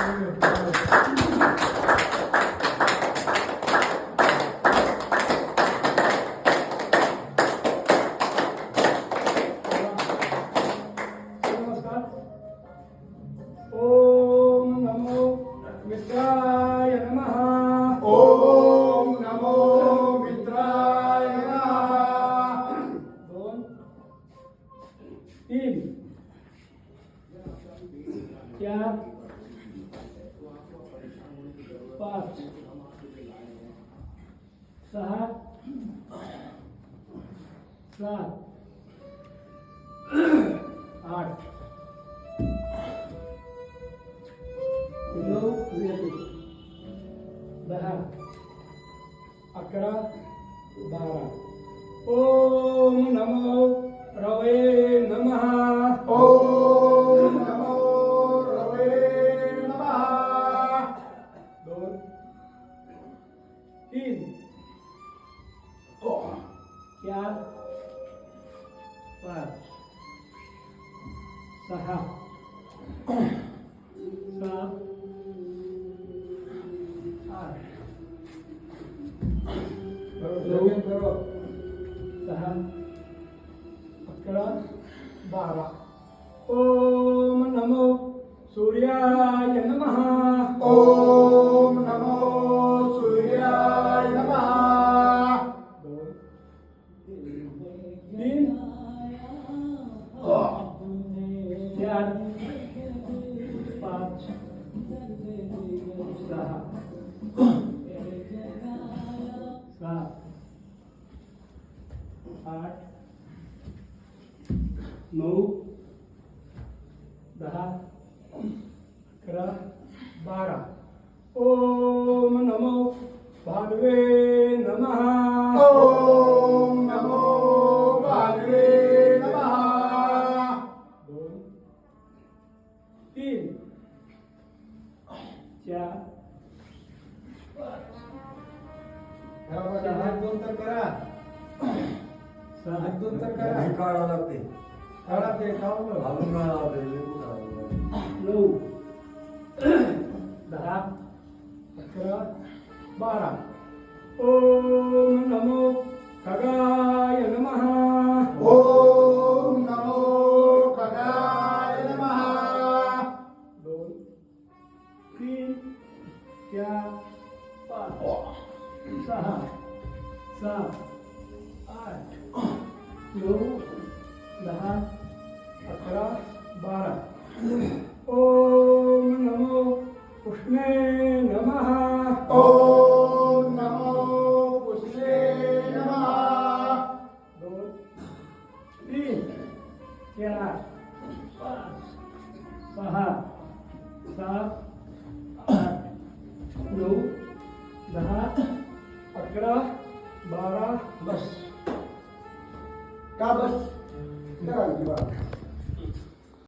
ओम नमो मित्राय नमः. ओम नमो मित्राय नमः. 2 3 4 5 6 7 8 9 10 11 12. ओम नमो रवे नमः. ओम नमो रवे नमः. 2 3 4 5 6 7 8 नवीन करो. 10 11 12. ओम नमो सूर्याय नमः. ओम नमो सूर्याय नमः. 2 3 4 5 6 7 8 9 10 11 12. ओम नमो भागवे नमः. ओम नमो भागवे नमः. 2 3 4 हात दोन तर करा. हात दोन तर करा. हे काढावं लागते काढा ते काढून. घालून काढावं लागते लिंबू काढावं 9 10 11 12. ओम नमो खगाय नमः. ओम नमो खगाय नमः. 2 3 4 5 6 7 8 9 10 11 12. ओम नमो कृष्णे नमः. ओम नमो पुष्णे नमः. 2 3 4 5 6 7 8 9 10 11 12. बस. का बस करा की बात.